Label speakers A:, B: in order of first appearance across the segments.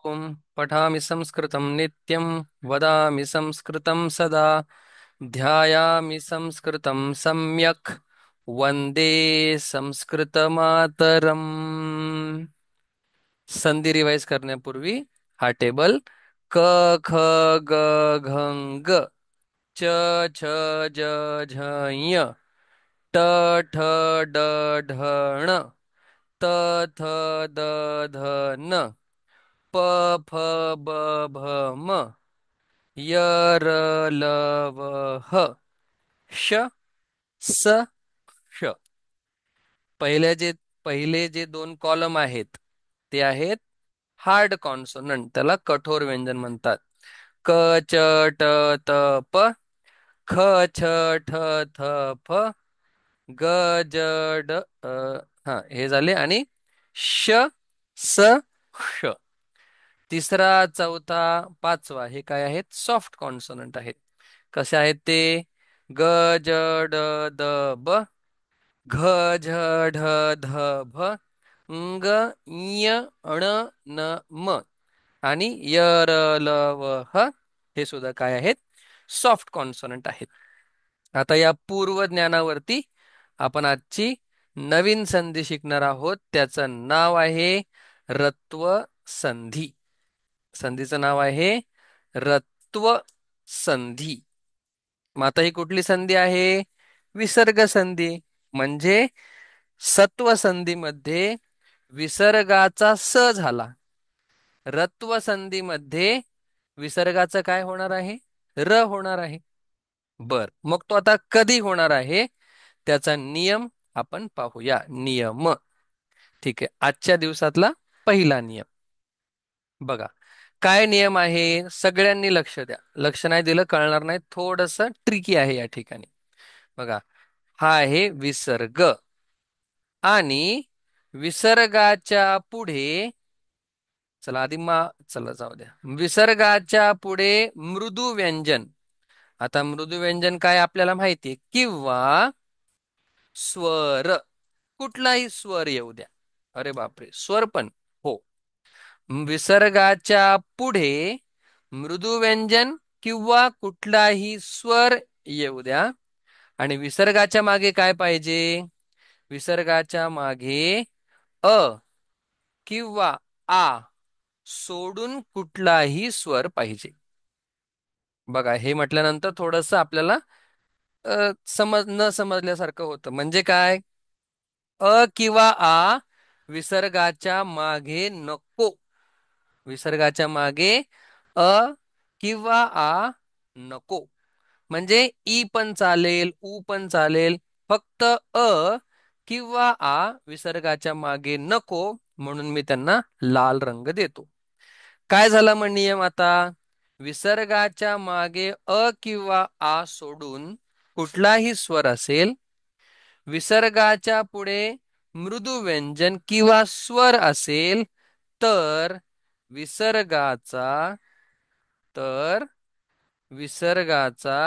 A: ॐ पठामि संस्कृतं नित्यं वदामि संस्कृतं सदा ध्यायामि संस्कृतं सम्यक् वन्दे संस्कृतमातरम्. संधी रिवाइज करण्यापूर्वी हा टेबल क ख ग घ ग च छ ज झ ञ ट ठ ड ढ ण त थ द ध न प फ ब भ म य र ल व ह श स श. पहिले जे दोन कॉलम आहेत ते आहेत हार्ड कॉन्सोनंट, त्याला कठोर व्यंजन म्हणतात. क च ट त प, ख छ ठ थ फ, ग ज ड हा हे झाले. आणि श स श. तिसरा, चौथा, पाचवा हे काय आहेत? सॉफ्ट कॉन्सोनंट आहेत. कसे आहेत ते? ग ज ड द ब, घ झ ढ ध भ, ङ ञ ण न म आणि य र ल व ह हे सुद्धा काय आहेत? सॉफ्ट कॉन्सोनंट आहेत. आता या पूर्व ज्ञानावरती आपण आजची नवीन संधी शिकणार आहोत. त्याचं नाव आहे रत्व संधी. संधीचं नाव आहे रत्व संधी. मग आता ही कुठली संधी आहे? विसर्ग संधी. म्हणजे सत्व संधीमध्ये विसर्गाचा स झाला. रत्व संधीमध्ये विसर्गाचं काय होणार आहे? र होणार आहे. बर, मग तो आता कधी होणार आहे त्याचा नियम आपण पाहूया. नियम. ठीक आहे, आजच्या दिवसातला पहिला नियम बघा. काय नियम आहे? सगळ्यांनी लक्ष द्या. लक्ष नाही दिलं कळणार नाही. थोडस ट्रिकी आहे या ठिकाणी. बघा, हा आहे विसर्ग. आणि विसर्गाच्या पुढे चला आधी चला जाऊ द्या. विसर्गाच्या पुढे मृदू व्यंजन. आता मृदू व्यंजन काय आपल्याला माहितीये. किंवा स्वर, कुठलाही स्वर येऊ द्या. अरे बापरे, स्वर पण हो. विसर्गाच्या पुढे मृदू व्यंजन किंवा कुठलाही स्वर येऊ द्या. आणि विसर्गाच्या मागे काय पाहिजे? विसर्गाच्या मागे अ किंवा आ सोडून कुठलाही स्वर पाहिजे. बघा, हे म्हटल्यानंतर थोडस आपल्याला न समजल्यासारखं होतं. म्हणजे काय? अ किंवा आ विसर्गाच्या मागे नको. विसर्गाच्या मागे अ किंवा आ नको. म्हणजे ई पण चालेल, उ पण चालेल. फक्त अ किंवा आ विसर्गाच्या मागे नको, म्हणून मी त्यांना लाल रंग देतो. काय झाला मग नियम आता? विसर्गाच्या मागे अ किंवा आ सोडून कुठलाही स्वर असेल, विसर्गाच्या पुढे मृदू व्यंजन किंवा स्वर असेल, तर विसर्गाचा तर विसर्गाचा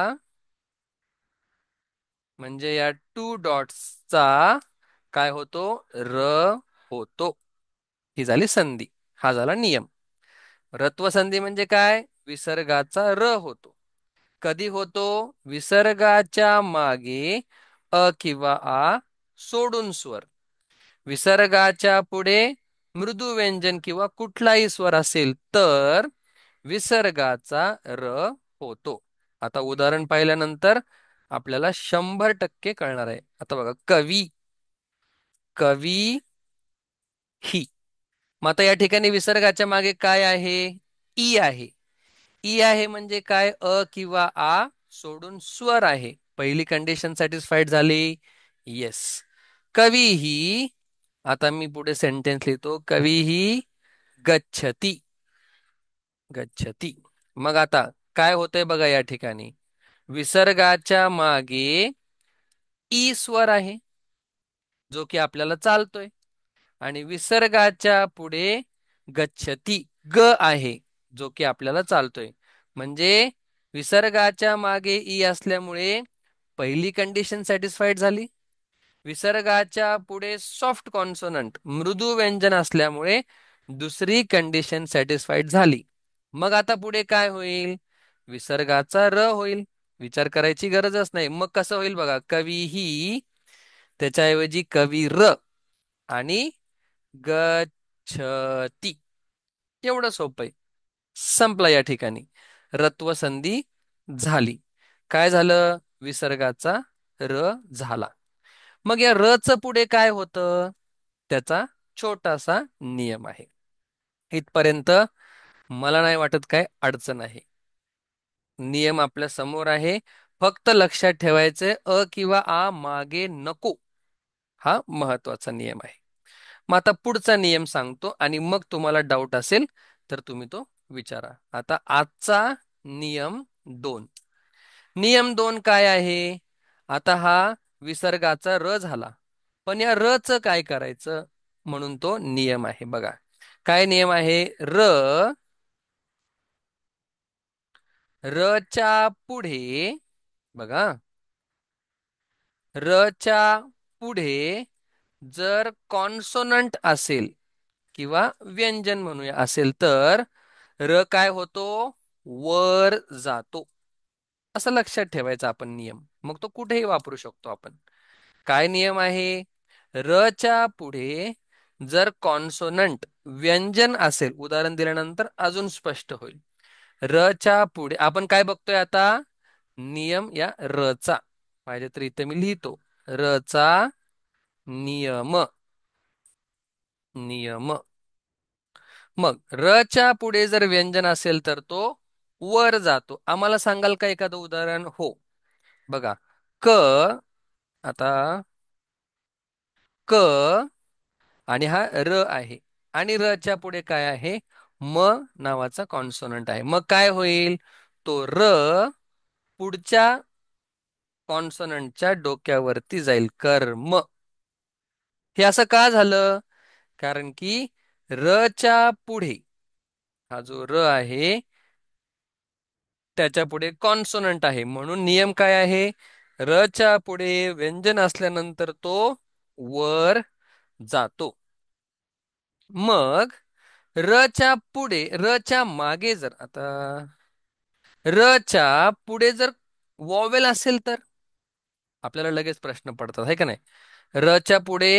A: म्हणजे या टू डॉट्सचा काय होतो? र होतो. ही झाली संधी. हा झाला नियम. रत्व संधी म्हणजे काय? विसर्गाचा र होतो. कधी होतो? विसर्गाच्या मागे अ किंवा आ सोडून स्वर. विसर्गाच्या पुढे मृदू व्यंजन किंवा कुठलाही स्वर असेल तर विसर्गाचा र होतो. आता उदाहरण पाहिल्यानंतर आपल्याला 100% कळणार आहे. आता बघा, कवी, कवी ही. मग आता या ठिकाणी विसर्गाच्या मागे काय आहे? ई आहे. ई आहे म्हणजे काय? अ किंवा आ सोडून स्वर आहे. पहिली कंडिशन सॅटिस्फाईड झाली. येस. कवी ही. आता मी पुढे सेंटेन्स लिहितो. कवी ही गच्छती. गच्छती. मग आता काय होतंय बघा या ठिकाणी. विसर्गाच्या मागे ई स्वर आहे जो की आपल्याला चालतोय. आणि विसर्गाच्या पुढे गच्छती ग आहे जो की आपल्याला चालतोय. म्हणजे विसर्गाच्या मागे ई असल्यामुळे पहिली कंडिशन सॅटिस्फाईड झाली. विसर्गाच्या पुढे सॉफ्ट कॉन्सोनंट मृदू व्यंजन असल्यामुळे दुसरी कंडिशन सॅटिस्फाईड झाली. मग आता पुढे काय होईल? विसर्गाचा र होईल. विचार करायची गरजच नाही. मग कसं होईल बघा, कवीही त्याच्याऐवजी कवी र आणि गच्छती. एवढं सोपं आहे. संपला या ठिकाणी. रत्व संधी झाली. काय झालं? विसर्गाचा र झाला. मग या र च पुढे काय होतं? त्याचा छोटासा नियम आहे. इथपर्यंत मला नाही वाटत काय अडचण आहे. नियम आपल्या समोर आहे. फक्त लक्षात ठेवायचे अ किंवा आ मागे नको. हा महत्वाचा नियम आहे. मग आता पुढचा नियम सांगतो आणि मग तुम्हाला डाऊट असेल तर तुम्ही तो विचारा. आता आजचा नियम 2. नियम 2 काय आहे? आता हा विसर्गाचा र झाला. पण या र च काय करायचं म्हणून तो नियम आहे बघा. काय नियम आहे? र च्या पुढे बघा, र च्या पुढे जर कॉन्सोनंट असेल किंवा व्यंजन म्हणूया असेल तर र काय होतो? वर जातो. असं लक्षात ठेवायचा आपण नियम. मग तो कुठेही वापरू शकतो आपण. काय नियम आहे? र च्या पुढे जर कॉन्सोनंट व्यंजन असेल, उदाहरण दिल्यानंतर अजून स्पष्ट होईल. र च्या पुढे आपण काय बघतोय आता? नियम या र चा. पाहिजे तर इथे मी लिहितो. र चा नियम. नियम. मग र च्या पुढे जर व्यंजन असेल तर तो वर जातो. आम्हाला सांगाल का एखादं उदाहरण? हो. बघा, क. आता क आणि हा र आहे आणि र च्या पुढे काय आहे? म नावाचा कॉन्सोनंट आहे. मग काय होईल? तो र पुढच्या कॉन्सोनंटच्या डोक्यावरती जाईल. कर्म. हे असं का झालं? कारण की र च्या पुढे हा जो र आहे त्याच्या पुढे कॉन्सोनंट आहे. म्हणून नियम काय आहे? र च्या पुढे व्यंजन असल्यानंतर तो वर जातो. मग र च्या पुढे, र च्या मागे जर आता र च्या पुढे जर वॉवेल असेल तर आपल्याला लगेच प्रश्न पडतात, है का नाही? र च्या पुढे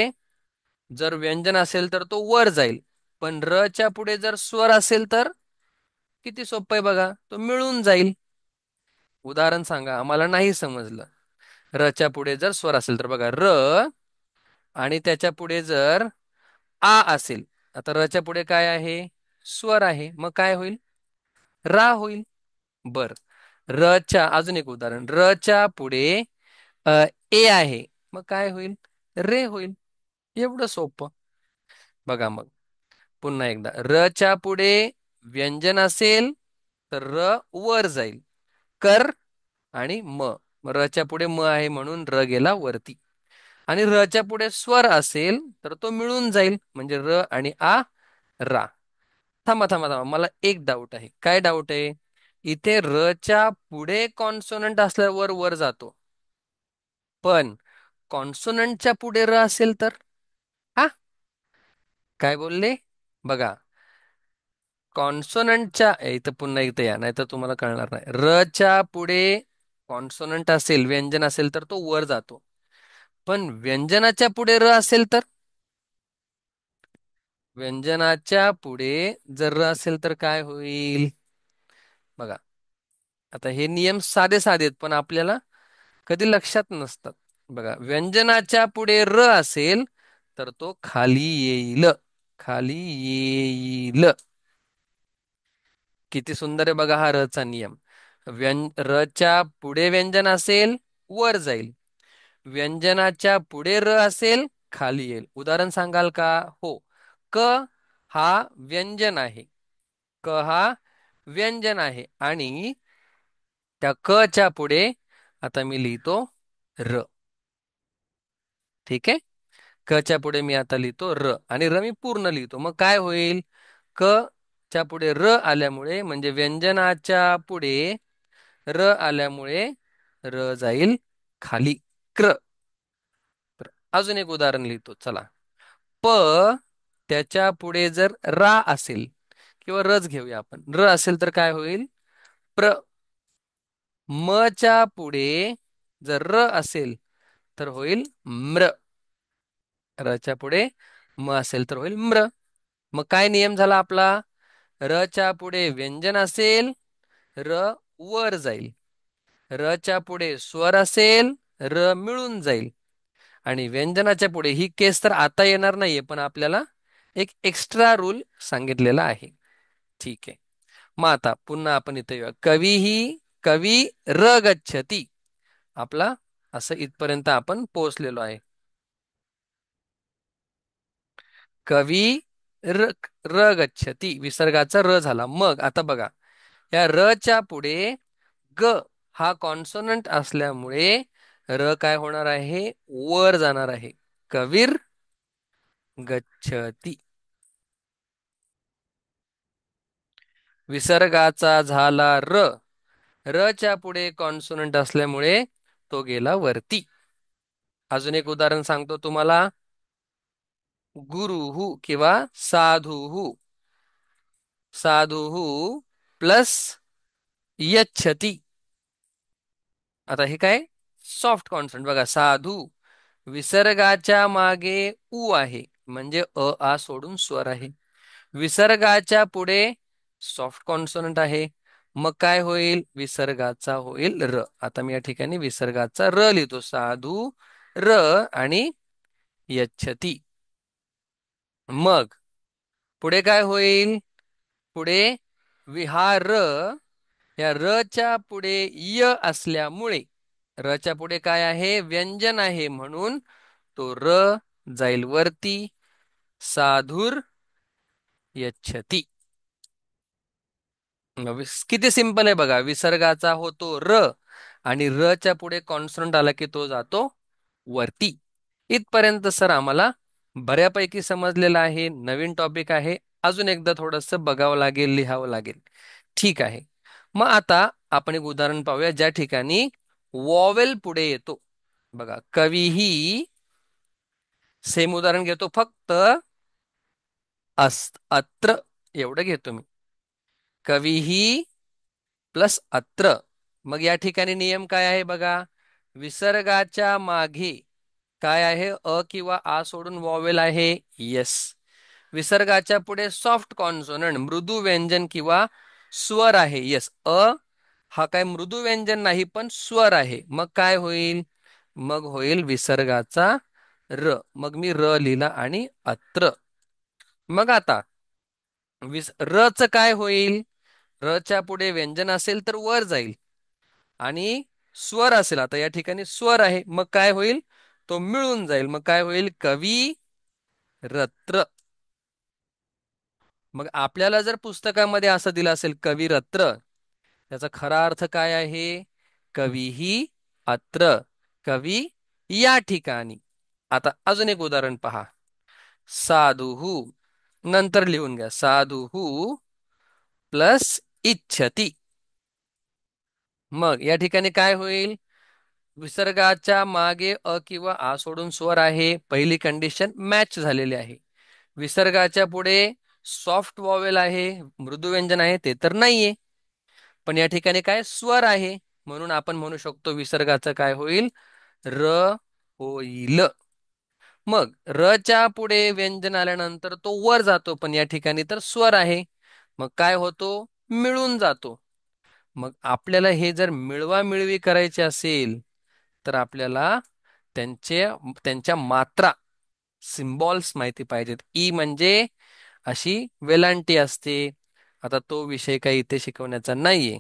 A: जर व्यंजन असेल तर तो वर जाईल. पण र च्या पुढे जर स्वर असेल तर किती सोपं आहे बघा, तो मिळून जाईल. उदाहरण सांगा, आम्हाला नाही समजलं. र च्या पुढे जर स्वर असेल तर बघा, र आणि त्याच्या पुढे जर आ असेल. आता र च्या पुढे काय आहे? स्वर आहे. मग काय होईल? रा होईल. बर. र च्या अजून एक उदाहरण, र च्या पुढे अ, ए आहे. मग काय होईल? रे होईल. एवढं सोपं. बघा मग पुन्हा एकदा, र च्या पुढे व्यंजन असेल तर र वर जाईल. कर आणि म. र च्या पुढे म आहे म्हणून र गेला वरती. आणि र च्या पुढे स्वर असेल तर तो मिळून जाईल म्हणजे र आणि आ, रा. थांबा थांबा थांबा, मला एक डाऊट आहे. काय डाऊट आहे? इथे र च्या पुढे कॉन्सोनंट असल्यावर वर जातो. पण कॉन्सोनंटच्या पुढे र असेल तर हा, काय बोलले बघा, कॉन्सोनंटच्या इथं पुन्हा इथं या, नाही तर तुम्हाला कळणार नाही. र च्या पुढे कॉन्सोनंट असेल, व्यंजन असेल तर तो वर जातो. पण व्यंजनाच्या पुढे र असेल तर, व्यंजनाच्या पुढे जर र असेल तर काय होईल बघा. आता हे नियम साधे साधे आहेत पण आपल्याला कधी लक्षात नसतात. बघा, व्यंजनाच्या पुढे र असेल तर तो खाली येईल. खाली येईल. किती सुंदर आहे बघा हा र चा नियम. र च्या पुढे व्यंजन असेल, वर जाईल. व्यंजनाच्या पुढे र असेल, खाली येईल. उदाहरण सांगाल का? हो. क हा व्यंजन आहे. क हा व्यंजन आहे आणि त्या क च्या पुढे आता मी लिहितो र. ठीक आहे. क च्या पुढे मी आता लिहितो र आणि र मी पूर्ण लिहितो. मग काय होईल? क च्या पुढे र आल्यामुळे म्हणजे व्यंजनाच्या पुढे र आल्यामुळे र जाईल खाली. क्र. तर अजून एक उदाहरण लिहितो चला. प त्याच्या पुढे जर रा असेल किंवा रच घेऊया आपण, र असेल तर काय होईल? प्र. मच्या पुढे जर र असेल तर होईल म्र. रच्या पुढे म असेल तर होईल म्र. मग काय नियम झाला आपला? रच्या पुढे व्यंजन असेल, र वर जाईल. रच्या पुढे स्वर असेल, र मिळून जाईल. आणि व्यंजनाच्या पुढे ही केस तर आता येणार नाहीये, पण आपल्याला एक एक्स्ट्रा रूल सांगितलेला आहे. ठीक आहे. मग आता पुन्हा आपण इथे येऊया. कवी र गच्छती. आपला असं इथपर्यंत आपण पोहोचलेलो आहे. कवी र र गच्छती, विसर्गाचा र झाला. मग आता बघा, या र च्या पुढे ग हा कॉन्सोनंट असल्यामुळे र काय होणार आहे? वर जाणार आहे. कवीर गच्छती. विसर्गाचा झाला र. र च्या पुढे कॉन्सोनंट असल्यामुळे तो गेला वरती. अजून एक उदाहरण सांगतो तुम्हाला. गुरुहु किंवा साधुहु. साधुहु प्लस यच्छती. आता हे काय? सॉफ्ट कॉन्सोनंट बघा. साधू विसर्गाच्या मागे उ आहे, म्हणजे आ सोडून स्वर आहे. विसर्गाच्या पुढे सॉफ्ट कॉन्सोनंट आहे. मग काय होईल? विसर्गाचा होईल र. आता मी या ठिकाणी विसर्गाचा र लिहितो. साधू र आणि यच्छती. मग पुढे काय होईल? पुढे विहार. या र च्या पुढे य असल्यामुळे र च्या पुढे काय आहे? व्यंजन आहे, म्हणून तो र जाईल वरती. साधुर यच्छती. किती सिंपल आहे बघा. विसर्गाचा होतो र आणि र च्या पुढे कॉन्सोनंट आला की तो जातो वरती. इथपर्यंत सर आम्हाला बऱ्यापैकी समजलेलं आहे. नवीन टॉपिक आहे, अजून एकदा थोडस बघावं लागेल, लिहावं लागेल. ठीक आहे. मग आता आपण एक उदाहरण पाहूया ज्या ठिकाणी वॉवेल पुढे येतो. बघा, कवीही. सेम उदाहरण घेतो, फक्त अत्र एवढं घेतो मी. कवीही प्लस अत्र. मग या ठिकाणी नियम काय आहे बघा. विसर्गाच्या मागे काय आहे? अ किंवा आ सोडून वॉवेल आहे. येस. विसर्गाच्या पुढे सॉफ्ट कॉन्सोनंट मृदू व्यंजन किंवा स्वर आहे. येस. हा काय मृदू व्यंजन नाही, पण स्वर आहे. मग काय होईल? मग होईल विसर्गाचा र. मग मी र लिहिला आणि अत्र. मग आता र च काय होईल? र च्या पुढे व्यंजन असेल तर वर जाईल आणि स्वर असेल, आता या ठिकाणी स्वर आहे, मग काय होईल? तो मिळून जाईल. मग काय होईल? कवी रत्र. मग आपल्याला जर पुस्तकामध्ये असं दिलं असेल कविरत्र, त्याचा खरा अर्थ काय आहे? कवीही अत्र, कवी या ठिकाणी. आता अजून एक उदाहरण पहा. साधुहू नंतर लिहून घ्या. साधुहू प्लस इच्छती. मग या ठिकाणी काय होईल? विसर्गाच्या मागे अ किंवा आ सोडून स्वर आहे. पहिली कंडिशन मॅच झालेली आहे. विसर्गाच्या पुढे सॉफ्ट वॉवेल आहे, मृदू व्यंजन आहे, ते तर नाहीये. पण या ठिकाणी काय? स्वर आहे, म्हणून आपण म्हणू शकतो विसर्गाचं काय होईल? र होईल. मग र च्या पुढे व्यंजन आल्यानंतर तो वर जातो, पण या ठिकाणी तर स्वर आहे. मग काय होतो? मिळून जातो. मग आपल्याला हे जर मिळवा मिळवी करायचे असेल तर आपल्याला त्यांच्या मात्रा, सिम्बॉल्स माहिती पाहिजेत. ई म्हणजे अशी वेलांटी असते. आता तो विषय काही इथे शिकवण्याचा नाहीये.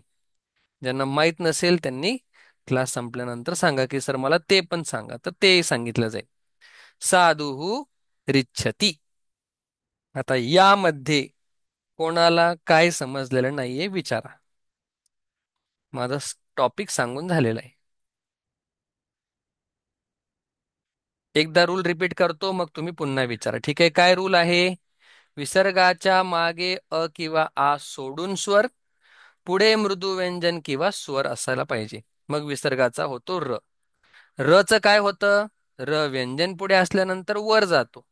A: ज्यांना माहित नसेल त्यांनी क्लास संपल्यानंतर सांगा की सर मला ते पण सांगा, तर ते सांगितलं जाईल. साधुहू रिच्छती. आता यामध्ये कोणाला काय समजलेलं नाहीये विचारा. माझा टॉपिक सांगून झालेला आहे. एकदा रूल रिपीट करतो, मग तुम्ही पुन्हा विचारा. ठीक आहे? काय रूल आहे? विसर्गाच्या मागे अ किंवा आ सोडून स्वर, पुढे मृदू व्यंजन किंवा स्वर असायला पाहिजे. मग विसर्गाचा होतो र. र च काय होतं? र व्यंजन पुढे असल्यानंतर वर जातो.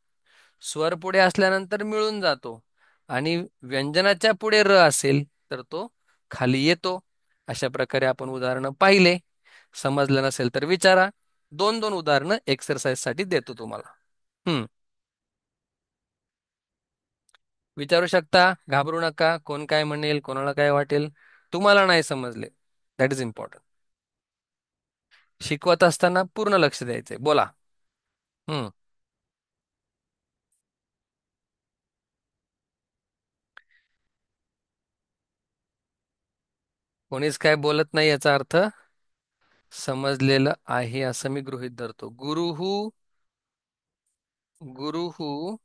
A: स्वर पुढे असल्यानंतर मिळून जातो आणि व्यंजनाच्या पुढे र असेल तर तो खाली येतो. अशा प्रकारे आपण उदाहरणं पाहिले. समजलं नसेल तर विचारा. दोन दोन उदाहरणं एक्सरसाइज साठी देतो तुम्हाला. हम्म विचारू शकता, घाबरू नका. कोण काय म्हणेल, कोणाला काय वाटेल, तुम्हाला नाही समजले, दॅट इज इम्पॉर्टंट. शिकवत असताना पूर्ण लक्ष द्यायचंय. बोला. हम्म कोणीच काय बोलत नाही याचा अर्थ समजलेलं आहे असं मी गृहीत धरतो. गुरुहु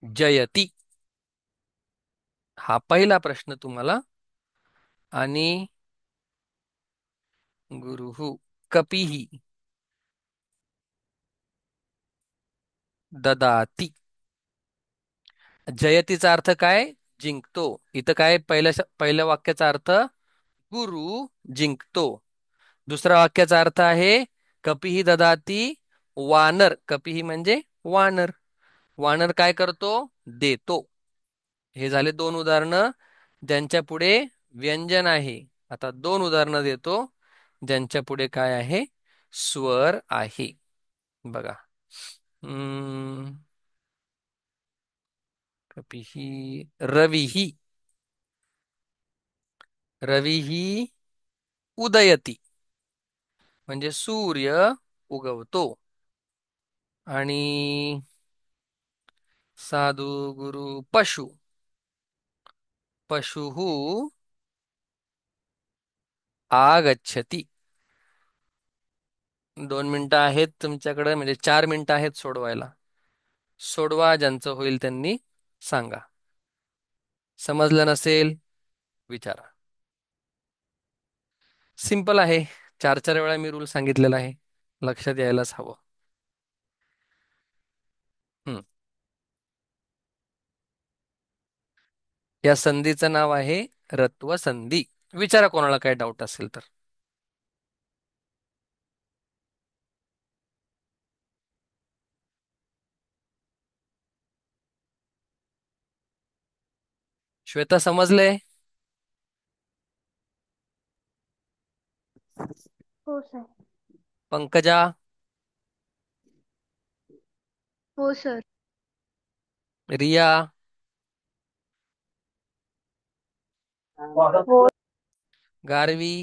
A: जयती, हा पहिला प्रश्न तुम्हाला. आणि गुरुहु कपिही ददाती. जयतीचा अर्थ काय? जिंकतो. इथं काय पहिल्या वाक्याचा अर्थ गुरु जिंकतो. दुसरा वाक्याचा अर्थ आहे कपिही ददाती, वानर. कपिही म्हणजे वानर. वानर काय करतो? देतो. हे झाले दोन उदाहरणं ज्यांच्या पुढे व्यंजन आहे. आता दोन उदाहरणं देतो ज्यांच्या पुढे काय आहे? स्वर आहे. बघा. हम्म कपिही रविही. रविही उदयती, म्हणजे सूर्य उगवतो. आणि साधू गुरु पशु, पशुः आगच्छति. 2 मिनिटं आहेत तुमच्याकडे, म्हणजे 4 मिनिटं आहेत सोडवायला. सोडवा, ज्यांचं होईल त्यांनी सांगा. समजलं नसेल विचारा. सिंपल आहे. चार चार वेळा मी रूल सांगितलेला आहे, लक्षात यायलाच हवं. हम्म या संधीचं नाव आहे रत्व संधी. विचारा कोणाला काही डाऊट असेल तर. श्वेता, समजले?
B: हो सर.
A: पंकजा,
B: हो सर.
A: रिया,
B: हो.
A: गारवी,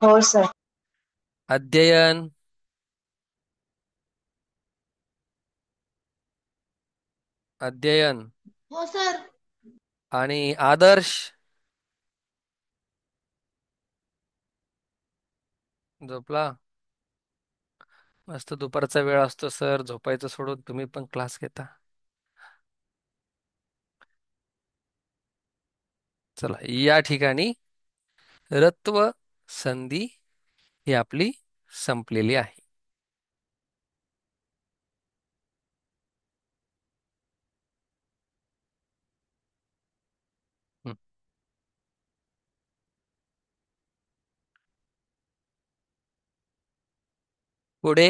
B: हो सर.
A: अध्ययन, अध्ययन
B: हो सर.
A: आणि आदर्श. झोपला? मस्त दुपारचा वेळ असतो सर, झोपायचं सोडून तुम्ही पण क्लास घेता. चला, या ठिकाणी रत्व संधी ही आपली संपलेली आहे. हं. पुढे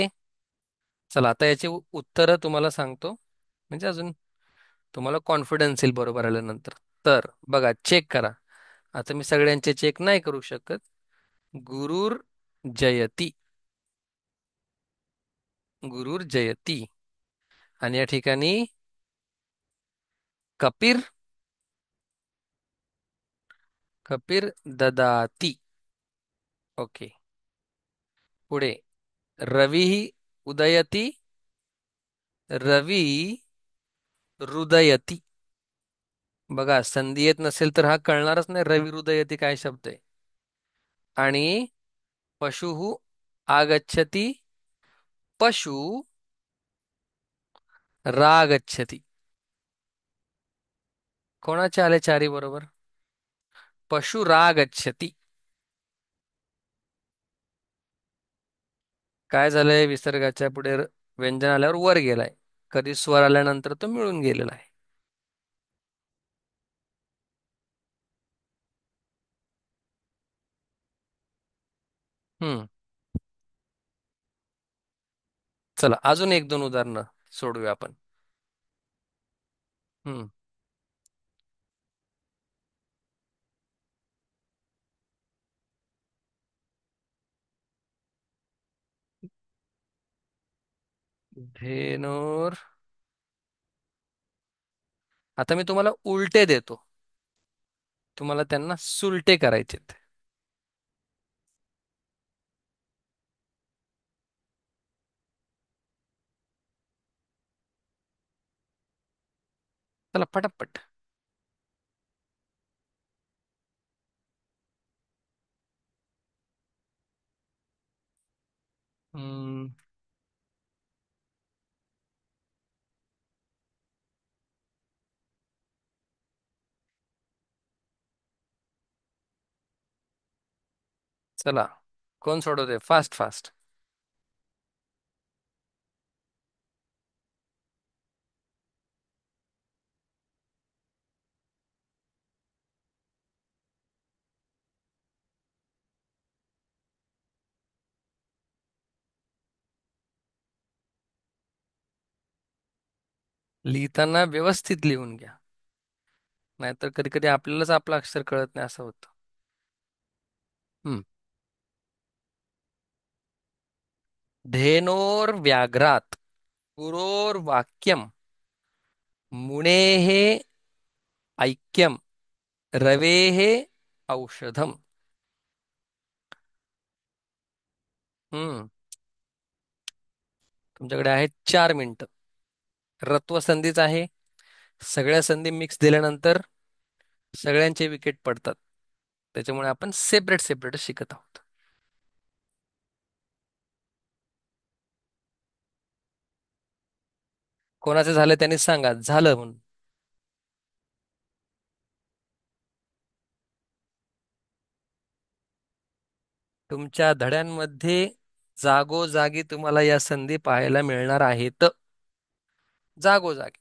A: चला, आता याची उत्तरं तुम्हाला सांगतो, म्हणजे अजून तुम्हाला कॉन्फिडन्स येईल बरोबर आल्यानंतर. तर बघा, चेक करा. आता मी सगळ्यांचे चेक नाही करू शकत. गुरुर जयती, गुरुर जयती. आणि या ठिकाणी कपिर, कपिर ददाती. ओके. पुढे रवी उदयती, रवी हृदयती. बघा, संधी येत नसेल तर हा कळणारच नाही रवी हृदयती काय शब्द आहे. आणि पशु आगच्छति, पशु रागच्छति. कोणाचे आले चारी बरोबर? पशु रागच्छति. काय झालंय? विसर्गाच्या पुढे व्यंजन आल्यावर वर गेलाय. कधी स्वर आल्यानंतर तो मिळून गेलेला आहे. हम्म चला अजून एक दोन उदाहरणं सोडूया आपण. हम्म. धेनूर. आता मी तुम्हाला उलटे देतो, तुम्हाला त्यांना सुलटे करायचेत. चला पटापट. हम्म. चला, कोण सोडवते फास्ट फास्ट? लिहिताना व्यवस्थित लिहून घ्या, नाहीतर कधी कधी आपल्यालाच आपलं अक्षर कळत नाही असं होतं. हम्म. धेनोर व्याघ्रात पुरोर वाक्यम मुनेः ऐक्यम रवेः औषधम. हम्म. तुमच्याकडे आहेत 4 मिनिटं. रत्व संधीच आहे. सगळ्या संधी मिक्स दिल्यानंतर सगळ्यांचे विकेट पडतात. त्याच्यामुळे आपण सेपरेट सेपरेट शिकत आहोत. कोणाचे झाले त्यांनी सांगा झालं म्हणून. तुमच्या धड्यांमध्ये जागोजागी तुम्हाला या संधी पाहायला मिळणार आहेत. जागोजागी.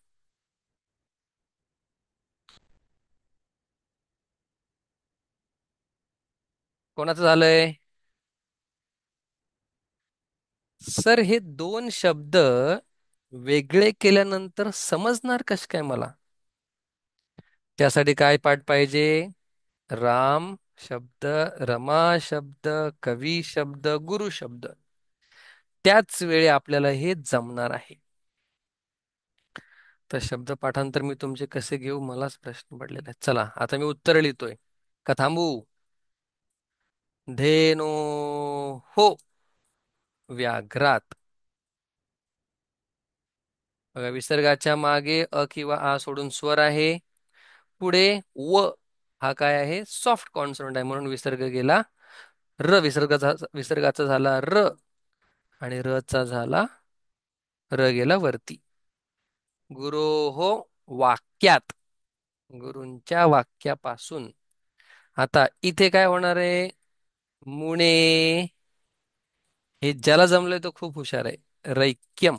A: कोणाचं झालंय? सर हे दोन शब्द वेगळे केल्यानंतर समजणार कस काय मला? त्यासाठी काय पाठ पाहिजे? राम शब्द, रमा शब्द, कवी शब्द, गुरु शब्द. त्याच वेळी आपल्याला हे जमणार आहे. तर शब्द पाठांतर मी तुमचे कसे घेऊ मलाच प्रश्न पडलेला आहे. चला आता मी उत्तर लिहितोय का थांबू? धेनो हो व्याघ्रात. बघा विसर्गाच्या मागे अ किंवा आ सोडून स्वर आहे. पुढे व हा काय आहे? सॉफ्ट कॉन्सोनंट आहे म्हणून विसर्ग गेला. विसर्गाचा झाला र आणि र चा झाला र गेला वरती. गुरो हो वाक्यात, गुरूंच्या वाक्यापासून. आता इथे काय होणार आहे? मुने. हे ज्याला जमलंय तो खूप हुशार आहे. रैक्यम.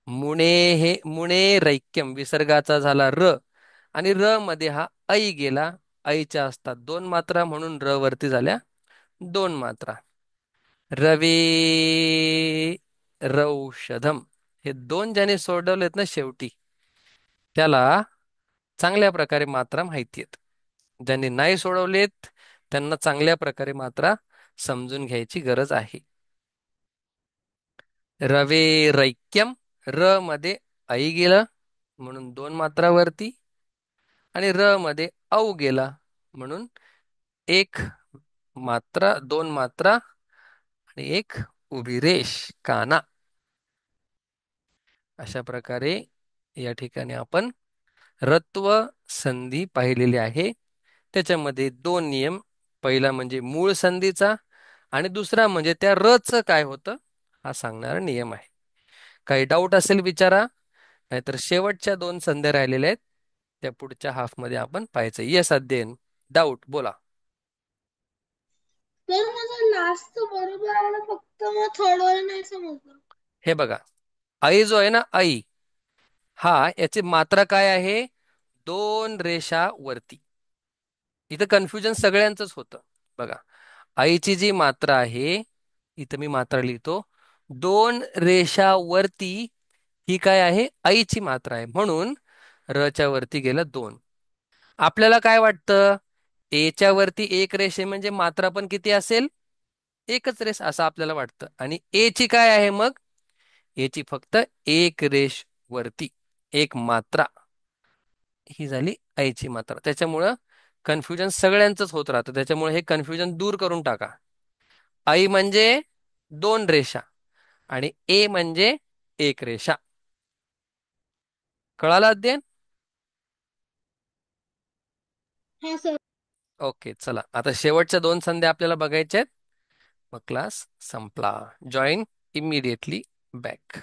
A: मुने हे मुने रैक्यम विसर्गाचा झाला र आणि र मध्ये हा ऐ गेला. ऐच्या असतात दोन मात्रा म्हणून र वरती झाल्या दोन मात्रा. रवी रौषधम. हे दोन ज्याने सोडवलेत ना शेवटी त्याला चांगल्या प्रकारे मात्रा माहिती आहेत. ज्यांनी नाही सोडवलेत त्यांना चांगल्या प्रकारे मात्रा समजून घ्यायची गरज आहे. रवे रैक्यम. र मध्ये ऐ गेलं म्हणून दोन मात्रा वरती आणि र मध्ये औ गेला म्हणून एक मात्रा, दोन मात्रा आणि एक उभी रेष काना. अशा प्रकारे या ठिकाणी आपण रत्व संधी पाहिलेली आहे. त्याच्यामध्ये दोन नियम. पहिला म्हणजे मूळ संधीचा आणि दुसरा म्हणजे त्या रच काय होतं हा सांगणारा नियम आहे. काही डाऊट असेल विचारा, नाहीतर शेवटच्या दोन संध्या राहिलेल्या आहेत त्या पुढच्या हाफ मध्ये आपण पाहायचं. येस अध्ययन. डाऊट बोला.
B: तर माझं लास्ट बरोबर आलं, फक्त मग थर्ड वाला नाही समजलं.
A: हे बघा आई जो आहे ना आई, हा याची मात्रा काय आहे? दोन रेषा वरती. इथं कन्फ्युजन सगळ्यांचंच होतं. बघा आईची जी मात्रा आहे, इथं मी मात्रा लिहितो दोन रेषावरती ही काय आहे? ऐची मात्रा आहे, म्हणून रच्या वरती गेलं दोन. आपल्याला काय वाटतं? एच्या वरती एक रेष आहे म्हणजे मात्रा पण किती असेल? एकच रेष असं आपल्याला वाटतं. आणि एची काय आहे मग? एची फक्त एक रेष वरती, एक मात्रा, ही झाली आईची मात्रा. त्याच्यामुळं कन्फ्युजन सगळ्यांचंच होत राहतं. त्याच्यामुळे हे कन्फ्युजन दूर करून टाका. आई म्हणजे दोन रेषा आणि ए म्हणजे एक रेषा. कळालं अध्ययन?
B: हा सर.
A: ओके, चला आता शेवटच्या दोन संध्या आपल्याला बघायच्या आहेत. मग क्लास संपला. Join immediately back.